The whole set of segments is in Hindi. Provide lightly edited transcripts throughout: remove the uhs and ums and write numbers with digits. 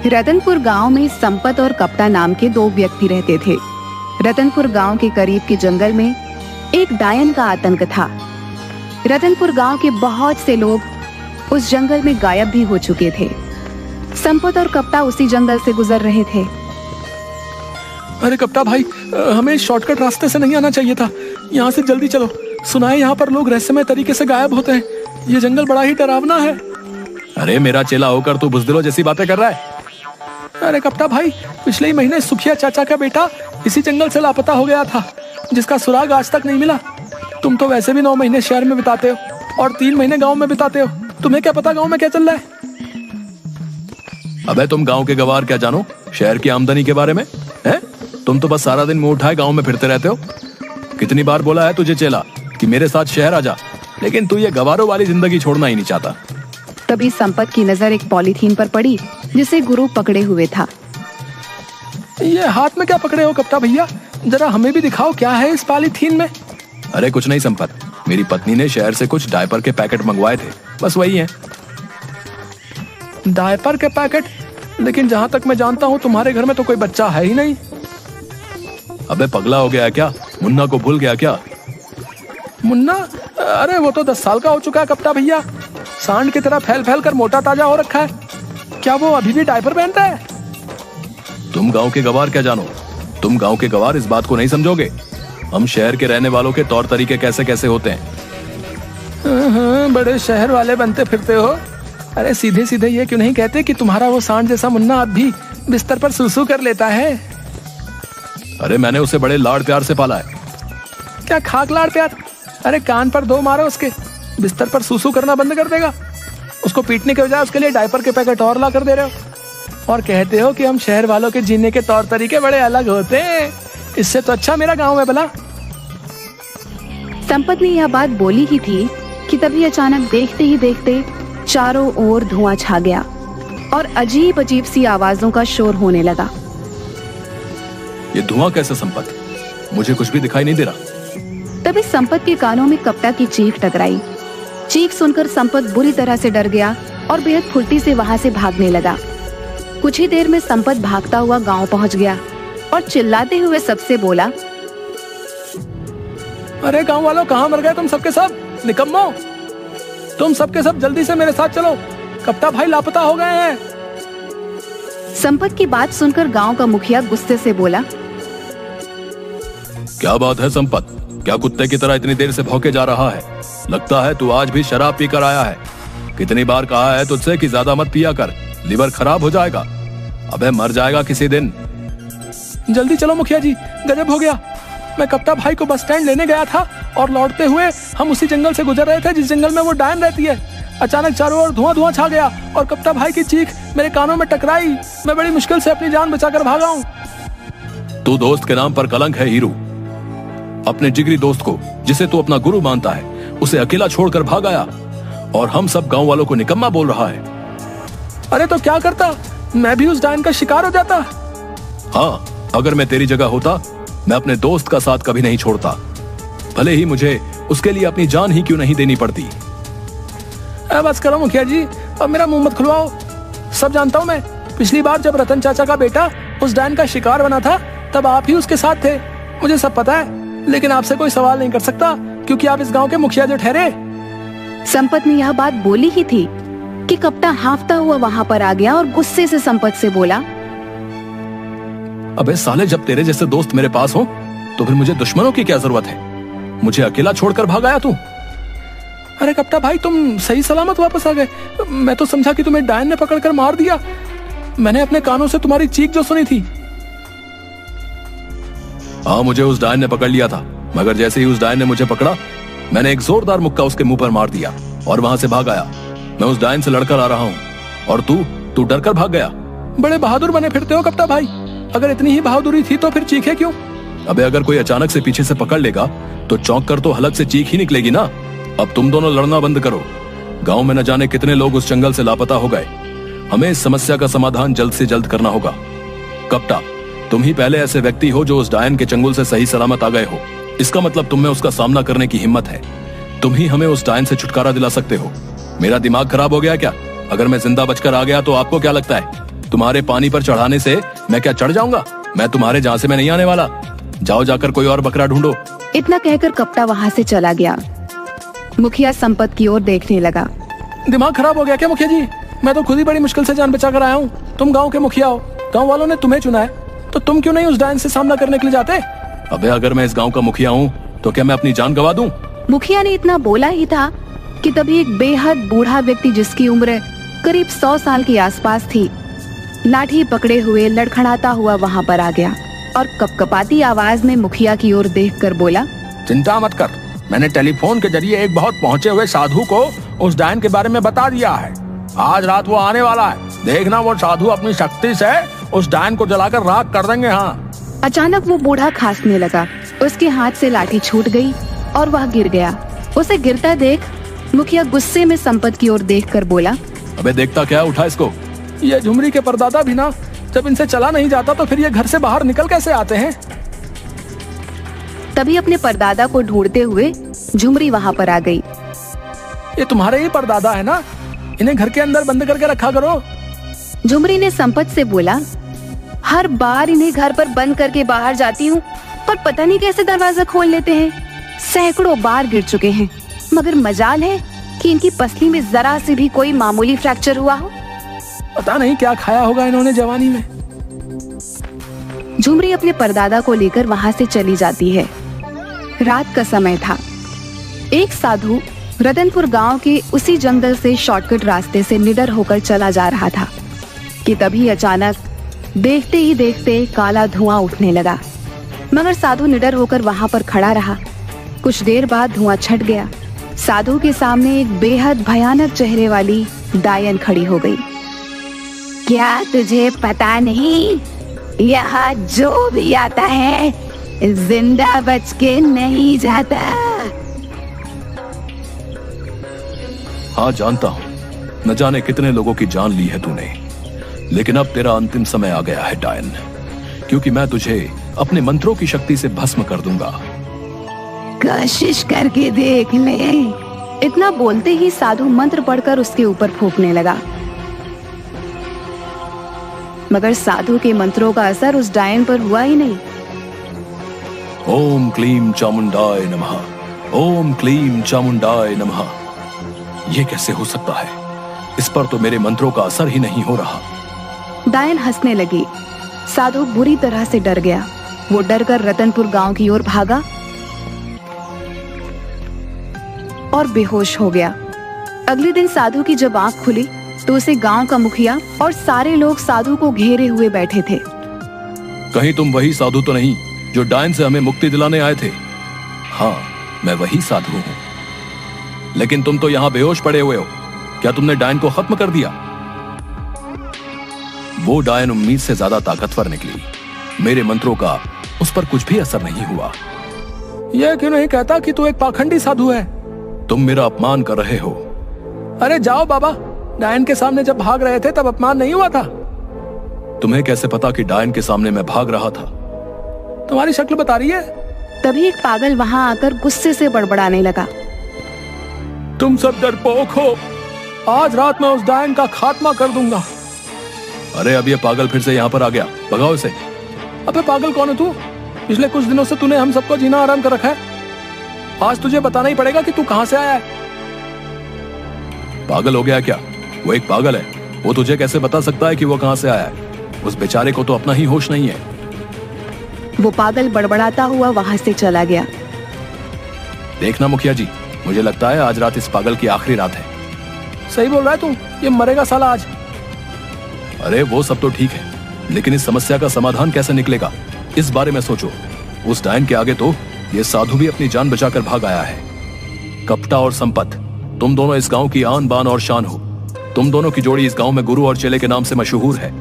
रतनपुर गांव में संपत और कपटा नाम के दो व्यक्ति रहते थे। रतनपुर गांव के करीब के जंगल में एक डायन का आतंक था। रतनपुर गांव के बहुत से लोग उस जंगल में गायब भी हो चुके थे। संपत और कपटा उसी जंगल से गुजर रहे थे। अरे कपटा भाई, हमें शॉर्टकट रास्ते से नहीं आना चाहिए था। यहाँ से जल्दी चलो। सुना है यहाँ पर लोग रहस्यमय तरीके से गायब होते हैं। ये जंगल बड़ा ही डरावना है। अरे मेरा चेला होकर तू बुज़दिलों जैसी बातें कर रहा है। अरे कपटा भाई, पिछले ही महीने सुखिया चाचा का बेटा इसी जंगल से लापता हो गया था, जिसका सुराग आज तक नहीं मिला। तुम तो वैसे भी 9 महीने शहर में बिताते हो और 3 महीने गांव में बिताते हो। तुम्हें क्या पता गांव में क्या चल रहा है? अबे तुम गांव के गवार क्या जानो शहर की आमदनी के बारे में? हैं? तुम तो बस सारा दिन मुंह उठाए गांव में फिरते रहते हो। कितनी बार बोला है तुझे चेला कि मेरे साथ शहर आ जा, लेकिन तू ये गवारों वाली जिंदगी छोड़ना ही नहीं चाहता। तभी संपत की नजर एक पॉलीथीन पर पड़ी जिसे गुरु पकड़े हुए था। ये हाथ में क्या पकड़े हो कपटा भैया? जरा हमें भी दिखाओ क्या है इस पॉलीथीन में। अरे कुछ नहीं संपत, मेरी पत्नी ने शहर से कुछ डायपर के पैकेट मंगवाए थे, बस वही है। डायपर के पैकेट? लेकिन जहाँ तक मैं जानता हूँ तुम्हारे घर में तो कोई बच्चा है ही नहीं। अबे पगला हो गया क्या? मुन्ना को भूल गया क्या? मुन्ना? अरे वो तो 10 साल का हो चुका है कपटा भैया। सांड की तरह फैल फैल कर मोटा ताजा हो रखा है। क्या वो अभी भी डायपर पहनता है? तुम गांव के गवार क्या जानो? तुम गांव के गवार इस बात को नहीं समझोगे। हम शहर के रहने वालों के तौर तरीके कैसे कैसे होते हैं। बड़े शहर वाले बनते फिरते हो। अरे सीधे सीधे ये क्यों नहीं कहते कि तुम्हारा वो सांड जैसा मुन्ना अब भी बिस्तर पर सुसु कर लेता है? अरे मैंने उसे बड़े लाड़ प्यार से पाला है। क्या खाक लाड़ प्यार? अरे कान पर 2 मारो उसके, बिस्तर पर सुसु करना बंद कर देगा। उसको पीटने के बजाय उसके लिए डायपर के पैकेट और ला कर दे रहे हो और कहते हो कि हम शहर वालों के जीने के तौर तरीके बड़े अलग होते हैं। इससे तो अच्छा मेरा गांव है भला। संपत ने यह बात बोली ही थी कि तभी अचानक देखते ही देखते चारों ओर धुआं छा गया और अजीब अजीब सी आवाजों का शोर होने लगा। ये धुआं कैसे संपत? मुझे कुछ भी दिखाई नहीं दे रहा। तभी संपत के कानों में कपटा की चीख टकराई। चीख सुनकर संपत बुरी तरह से डर गया और बेहद फुर्ती से वहां से भागने लगा। कुछ ही देर में संपत भागता हुआ गांव पहुंच गया और चिल्लाते हुए सबसे बोला, अरे गांव वालों, कहाँ मर गए तुम सबके सब? निकम्मो, तुम सबके सब जल्दी से मेरे साथ चलो, कपटा भाई लापता हो गए हैं। संपत की बात सुनकर गांव का मुखिया गुस्से से बोला, क्या बात है संपत? क्या कुत्ते की तरह इतनी देर से भौंके जा रहा है? लगता है तू आज भी शराब पीकर आया है। कितनी बार कहा है तुझसे कि ज्यादा मत पिया कर, लिवर खराब हो जाएगा। अबे मर जाएगा किसी दिन। जल्दी चलो मुखिया जी, गजब हो गया। मैं कपटा भाई को बस स्टैंड लेने गया था और लौटते हुए हम उसी जंगल से गुजर रहे थे जिस जंगल में वो डायन रहती है। अचानक चारों ओर धुआं धुआं छा गया और कपटा भाई की चीख मेरे कानों में टकराई। मैं बड़ी मुश्किल से अपनी जान बचाकर भागा हूँ। तू दोस्त के नाम पर कलंक है हीरू। अपने जिगरी दोस्त को, जिसे तू अपना गुरु मानता है, उसे अकेला छोड़कर भाग आया और हम सब गांव वालों को निकम्मा बोल रहा है। अरे तो क्या करता? मैं भी उस डायन का शिकार हो जाता। हाँ, अगर मैं तेरी जगह होता, मैं अपने दोस्त का साथ कभी नहीं छोड़ता, भले ही मुझे उसके लिए अपनी जान ही क्यों नहीं देनी पड़ती। बस करो मुखिया जी, अब मेरा मुंह मत खुलवाओ। सब जानता हूँ मैं। पिछली बार जब रतन चाचा का बेटा उस डायन का शिकार बना था, तब आप ही उसके साथ थे। मुझे सब पता है, लेकिन आपसे कोई सवाल नहीं कर सकता क्योंकि आप इस गांव के मुखिया जो ठहरे। संपत ने यह बात बोली ही थी कि कपटा हांफता हुआ वहां पर आ गया और गुस्से से संपत से बोला, अबे साले, जब तेरे जैसे दोस्त मेरे पास हो तो फिर मुझे दुश्मनों की क्या जरूरत है? मुझे अकेला छोड़कर भाग आया तू। अरे कपटा भाई, तुम सही सलामत वापस आ गए। मैं तो समझा कि तुम्हें डायन ने पकड़कर मार दिया। मैंने अपने कानों से तुम्हारी चीख जो सुनी थी। हाँ, मुझे उस डायन ने पकड़ लिया था, मगर जैसे ही उस डायन ने मुझे पकड़ा, मैंने एक जोरदार मुक्का उसके मुंह पर मार दिया और वहां से भाग आया। मैं उस डायन से लड़कर आ रहा हूँ और तू डर कर भाग गया। बड़े बहादुर बने फिरते हो कपटा भाई। अगर इतनी ही बहादुरी थी तो फिर चीखे क्यों? अबे अगर कोई अचानक से पीछे से पकड़ लेगा तो चौंक कर तो हलक से चीख ही निकलेगी ना। अब तुम दोनों लड़ना बंद करो। गांव में न जाने कितने लोग उस जंगल से लापता हो गए। हमें इस समस्या का समाधान जल्द से जल्द करना होगा। कपटा, तुम ही पहले ऐसे व्यक्ति हो जो उस डायन के चंगुल से सही सलामत आ गए हो। इसका मतलब तुम में उसका सामना करने की हिम्मत है। तुम ही हमें उस डायन से छुटकारा दिला सकते हो। मेरा दिमाग खराब हो गया क्या? अगर मैं जिंदा बचकर आ गया तो आपको क्या लगता है तुम्हारे पानी पर चढ़ाने से मैं क्या चढ़ जाऊंगा? मैं तुम्हारे झांसे में नहीं आने वाला। जाओ जाकर कोई और बकरा ढूंढो। इतना कहकर कप्ता वहाँ से चला गया। मुखिया संपत की ओर देखने लगा। दिमाग खराब हो गया क्या मुखिया जी? मैं तो खुद ही बड़ी मुश्किल से जान बचा कर आया हूँ। तुम गाँव के मुखिया हो, गाँव वालों ने तुम्हें चुना है, तो तुम क्यों नहीं उस डायन से सामना करने के लिए जाते? अबे अगर मैं इस गांव का मुखिया हूँ तो क्या मैं अपनी जान गवा दूं? मुखिया ने इतना बोला ही था कि तभी एक बेहद बूढ़ा व्यक्ति जिसकी उम्र करीब 100 साल के आसपास थी, लाठी पकड़े हुए लड़खड़ाता हुआ वहाँ पर आ गया और कपकपाती आवाज में मुखिया की ओर देखकर बोला, चिंता मत कर, मैंने टेलीफोन के जरिए एक बहुत पहुँचे हुए साधु को उस डायन के बारे में बता दिया है। आज रात वो आने वाला है। देखना वो साधु अपनी शक्ति से उस डायन को जलाकर राख कर देंगे। हाँ। अचानक वो बूढ़ा खांसने लगा। उसके हाथ से लाठी छूट गई और वह गिर गया। उसे गिरता देख मुखिया गुस्से में संपत की ओर देखकर बोला, अबे देखता क्या, उठा इसको। ये झुमरी के परदादा भी ना, जब इनसे चला नहीं जाता तो फिर ये घर से बाहर निकल कैसे आते हैं? तभी अपने परदादा को ढूंढते हुए झुमरी वहाँ पर आ गई। ये तुम्हारे ही परदादा है ना? इन्हें घर के अंदर बंद करके रखा करो। झुमरी ने संपत से बोला, हर बार इन्हें घर पर बंद करके बाहर जाती हूँ, पर पता नहीं कैसे दरवाजा खोल लेते हैं। सैकड़ों बार गिर चुके हैं, मगर मजाल है कि इनकी पसली में जरा से भी कोई मामूली फ्रैक्चर हुआ हो। पता नहीं क्या खाया होगा इन्होंने जवानी में। झुमरी अपने परदादा को लेकर वहाँ से चली जाती है। रात का समय था। एक साधु रतनपुर गांव के उसी जंगल से शॉर्टकट रास्ते से निडर होकर चला जा रहा था कि तभी अचानक देखते ही देखते काला धुआं उठने लगा। मगर साधु निडर होकर वहां पर खड़ा रहा। कुछ देर बाद धुआं छट गया। साधु के सामने एक बेहद भयानक चेहरे वाली डायन खड़ी हो गई। क्या तुझे पता नहीं, यहाँ जो भी आता है जिंदा बच के नहीं जाता। हाँ जानता हूँ, न जाने कितने लोगों की जान ली है तूने, लेकिन अब तेरा अंतिम समय आ गया है डायन, क्योंकि मैं तुझे अपने मंत्रों की शक्ति से भस्म कर दूंगा। कोशिश करके देख ले। इतना बोलते ही साधु मंत्र पढ़कर उसके ऊपर फूंकने लगा। मगर साधु के मंत्रों का असर उस डायन पर हुआ ही नहीं। ओम क्लीम चामुंडाय नमः, ओम क्लीम चामुंडाय नमः। ये कैसे हो सकता है? इस पर तो मेरे मंत्रों का असर ही नहीं हो रहा। डायन हंसने लगी। साधु बुरी तरह से डर गया। वो डर कर रतनपुर गांव की ओर भागा और बेहोश हो गया। अगले दिन साधु की जब आंख खुली तो उसे गांव का मुखिया और सारे लोग साधु को घेरे हुए बैठे थे। कहीं तुम वही साधु तो नहीं जो डायन से हमें मुक्ति दिलाने आए थे? हाँ, मैं वही साधु हूँ। लेकिन तुम तो यहाँ बेहोश पड़े हुए हो। क्या तुमने डायन को खत्म कर दिया? वो डायन उम्मीद से ज्यादा ताकतवर निकली। मेरे मंत्रों का उस पर कुछ भी असर नहीं हुआ। यह क्यों नहीं कहता कि तू एक पाखंडी साधु है? तुम मेरा अपमान कर रहे हो। अरे जाओ बाबा, डायन के सामने जब भाग रहे थे तब अपमान नहीं हुआ था? तुम्हें कैसे पता कि डायन के सामने मैं भाग रहा था? तुम्हारी शक्ल बता रही है। तभी एक पागल वहां आकर गुस्से से बड़बड़ाने लगा। तुम सब डरपोक हो। आज रात मैं उस डायन का खात्मा कर दूंगा। अरे अब ये पागल फिर से यहाँ पर आ गया, भगाओ इसे। अबे पागल कौन है तू? पिछले कुछ दिनों से तूने हम सबको जीना आराम कर रखा है। आज तुझे बताना ही पड़ेगा कि तू कहां से आया है। पागल हो गया क्या? वो एक पागल है, वो तुझे कैसे बता सकता है कि वो कहां से आया है? उस बेचारे को तो अपना ही होश नहीं है। वो पागल बड़बड़ाता हुआ वहां से चला गया। देखना मुखिया जी, मुझे लगता है आज रात इस पागल की आखिरी रात है। सही बोल रहा है तू, ये मरेगा साला आज। अरे वो सब तो ठीक है, लेकिन इस समस्या का समाधान कैसे निकलेगा, इस बारे में सोचो। उस डायन के आगे तो ये साधु भी अपनी जान बचाकर भाग आया है। कपटा और संपत, तुम दोनों इस गांव की आन बान और शान हो। तुम दोनों की जोड़ी इस गांव में गुरु और चेले के नाम से मशहूर है।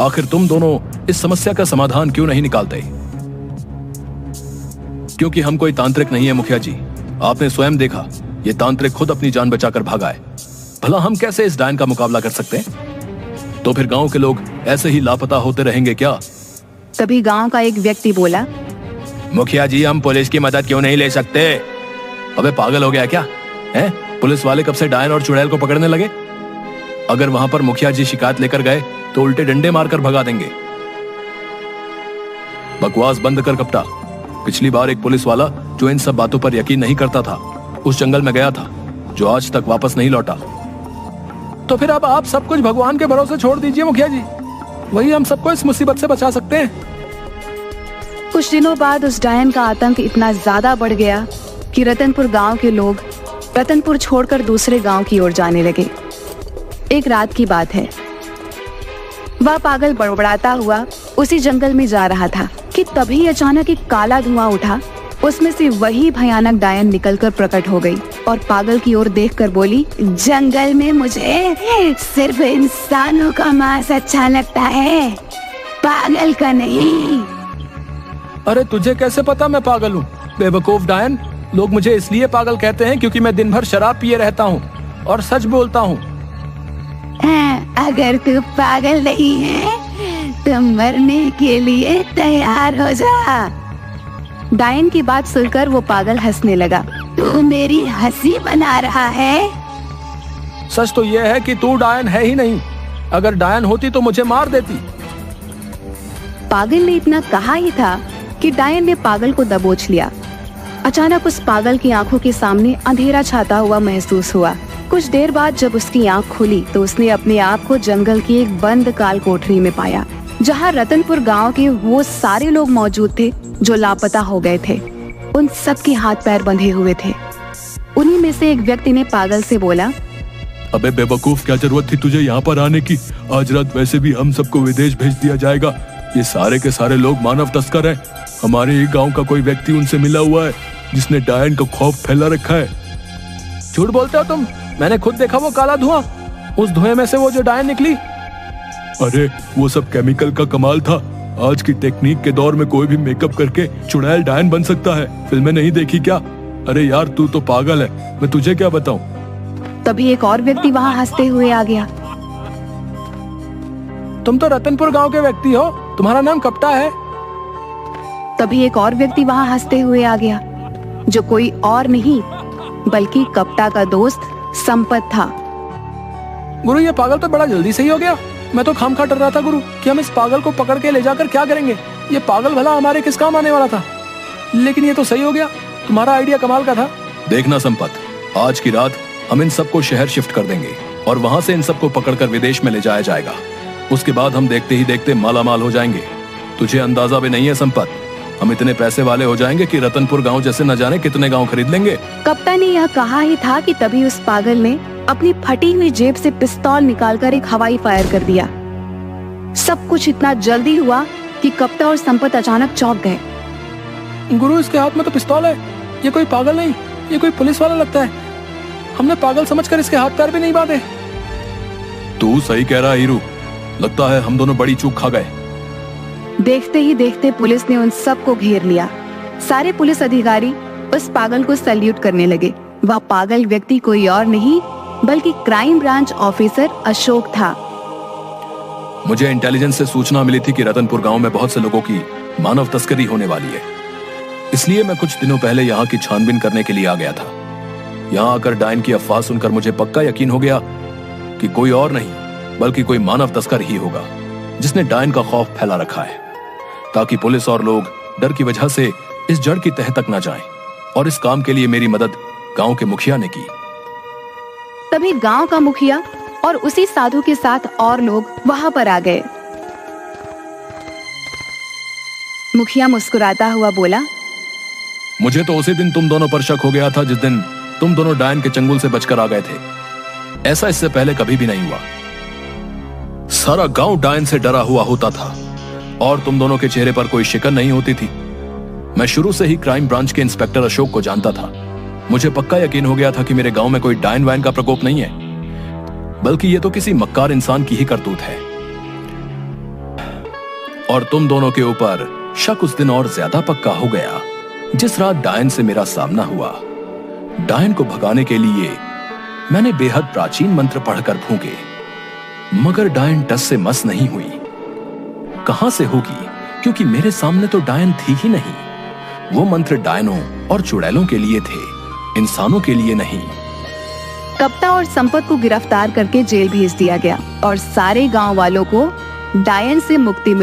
आखिर तुम दोनों इस समस्या का समाधान क्यों नहीं निकालते? क्योंकि हम कोई तांत्रिक नहीं है मुखिया जी। आपने स्वयं देखा, ये तांत्रिक खुद अपनी जान बचाकर भागा है। भला हम कैसे इस डायन का मुकाबला कर सकते हैं? तो फिर गांव के लोग ऐसे ही लापता होते रहेंगे क्या? तभी गांव का एक व्यक्ति बोला, मुखिया जी, हम पुलिस की मदद क्यों नहीं ले सकते? अबे पागल हो गया क्या है? पुलिस वाले कब से डायन और चुड़ैल को पकड़ने लगे? अगर वहां पर मुखिया जी शिकायत लेकर गए तो उल्टे डंडे मारकर भगा देंगे। बकवास बंद कर कप्ता। पिछली बार एक पुलिस वाला जो इन सब बातों पर यकीन नहीं करता था उस जंगल में गया था, जो आज तक वापस नहीं लौटा। तो फिर अब आप सब कुछ भगवान के भरोसे छोड़ दीजिए मुखिया जी, वही हम सबको इस मुसीबत से बचा सकते हैं। कुछ दिनों बाद उस डायन का आतंक इतना ज्यादा बढ़ गया कि रतनपुर गांव के लोग रतनपुर छोड़कर दूसरे गांव की ओर जाने लगे। एक रात की बात है, वह पागल बड़बड़ाता हुआ उसी जंगल में जा रहा था कि तभी अचानक एक काला धुआं उठा। उसमें से वही भयानक डायन निकलकर प्रकट हो गई और पागल की ओर देखकर बोली, जंगल में मुझे सिर्फ इंसानों का मांस अच्छा लगता है, पागल का नहीं। अरे तुझे कैसे पता मैं पागल हूँ? बेवकूफ डायन, लोग मुझे इसलिए पागल कहते हैं क्योंकि मैं दिन भर शराब पिए रहता हूँ और सच बोलता हूँ। अगर तू पागल नहीं है तो मरने के लिए तैयार हो जा। डायन की बात सुनकर वो पागल हंसने लगा। तू मेरी हंसी बना रहा है? सच तो ये है कि तू डायन है ही नहीं। अगर डायन होती तो मुझे मार देती। पागल ने इतना कहा ही था कि डायन ने पागल को दबोच लिया। अचानक उस पागल की आंखों के सामने अंधेरा छाता हुआ महसूस हुआ। कुछ देर बाद जब उसकी आंख खुली तो उसने अपने आप को जंगल की एक बंद काल कोठरी में पाया, जहां रतनपुर गांव के वो सारे लोग मौजूद थे जो लापता हो गए थे। उन सब के हाथ पैर बंधे हुए थे। उन्हीं में से एक व्यक्ति ने पागल से बोला, अबे बेवकूफ, क्या जरूरत थी तुझे यहाँ पर आने की? आज रात वैसे भी हम सबको विदेश भेज दिया जाएगा। ये सारे के सारे लोग मानव तस्कर हैं। हमारे ही गांव का कोई व्यक्ति उनसे मिला हुआ है जिसने डायन का खौफ फैला रखा है। झूठ बोलते हो तुम। मैंने खुद देखा वो काला धुआं। उस धुएं में से वो जो डायन निकली। अरे वो सब केमिकल का कमाल था। आज की टेक्निक के दौर में कोई भी मेकअप करके चुड़ैल डायन बन सकता है। फिल्में नहीं देखी क्या? अरे यार तू तो पागल है, मैं तुझे क्या बताऊं। तभी एक और व्यक्ति वहां हंसते हुए आ गया। तुम तो रतनपुर गांव के व्यक्ति हो, तुम्हारा नाम कप्ता है। तभी एक और व्यक्ति वहां हंसते हुए आ गया, जो कोई और नहीं बल्कि कप्ता का दोस्त संपत था। गुरु ये पागल तो बड़ा जल्दी सही हो गया। मैं तो खामखा डर रहा था गुरु कि हम इस पागल को पकड़ के ले जाकर क्या करेंगे। ये पागल भला हमारे किस काम आने वाला था, लेकिन ये तो सही हो गया। तुम्हारा आइडिया कमाल का था। देखना संपत, आज की रात हम इन सबको शहर शिफ्ट कर देंगे और वहां से इन सबको पकड़कर विदेश में ले जाया जाएगा। उसके बाद हम देखते ही देखते मालामाल हो जाएंगे। तुझे अंदाजा भी नहीं है संपत, हम इतने पैसे वाले हो जाएंगे कि रतनपुर गांव जैसे न जाने कितने गांव खरीद लेंगे। कप्ता ने यह कहा ही था कि तभी उस पागल ने अपनी फटी हुई जेब से पिस्तौल निकालकर एक हवाई फायर कर दिया। सब कुछ इतना जल्दी हुआ कि कप्ता और संपत अचानक चौंक गए। गुरु इसके हाथ में तो पिस्तौल है। ये कोई पागल नहीं, ये कोई पुलिस वाला लगता है। हमने पागल समझकर इसके हाथ पैर भी नहीं बांधे। तू सही कह रहा हीरू, लगता है हम दोनों बड़ी चूक खा गए। देखते ही देखते पुलिस ने उन सबको घेर लिया। सारे पुलिस अधिकारी उस पागल को सैल्यूट करने लगे। वह पागल व्यक्ति कोई और नहीं बल्कि क्राइम ब्रांच ऑफिसर अशोक था। मुझे इंटेलिजेंस से सूचना मिली थी कि रतनपुर गांव में बहुत से लोगों की मानव तस्करी होने वाली है, इसलिए मैं कुछ दिनों पहले यहाँ की छानबीन करने के लिए आ गया था। यहाँ आकर डायन की अफवाह सुनकर मुझे पक्का यकीन हो गया कि कोई और नहीं बल्कि कोई मानव तस्कर ही होगा जिसने डायन का खौफ फैला रखा है, ताकि पुलिस और लोग डर की वजह से इस जड़ की तह तक न जाएं। और इस काम के लिए मेरी मदद गांव के मुखिया ने की। तभी गांव का मुखिया और उसी साधु के साथ और लोग वहां पर आ गए। मुखिया मुस्कुराता हुआ बोला, मुझे तो उसी दिन तुम दोनों पर शक हो गया था जिस दिन तुम दोनों डायन के चंगुल से बचकर आ गए थे। ऐसा इससे पहले कभी भी नहीं हुआ। सारा गांव डायन से डरा हुआ होता था और तुम दोनों के चेहरे पर कोई शिकन नहीं होती थी। मैं शुरू से ही क्राइम ब्रांच के इंस्पेक्टर अशोक को जानता था। मुझे पक्का यकीन हो गया था कि मेरे गांव में कोई डायन वायन का प्रकोप नहीं है, बल्कि ये तो किसी मक्कार इंसान की ही करतूत है। और तुम दोनों के ऊपर शक उस दिन और ज्यादा पक्का हो गया जिस रात डायन से मेरा सामना हुआ। डायन को भगाने के लिए मैंने बेहद प्राचीन मंत्र पढ़कर फूंके, मगर डायन टस से मस नहीं हुई। कहां से होगी, क्योंकि मेरे सामने तो डायन थी ही नहीं। वो मंत्र डायनों और चुड़ैलों के लिए थे, इंसानों के लिए नहीं। कप्ता और संपत को गिरफ्तार करके जेल भेज दिया गया और सारे गांव वालों को डायन से मुक्ति मिली।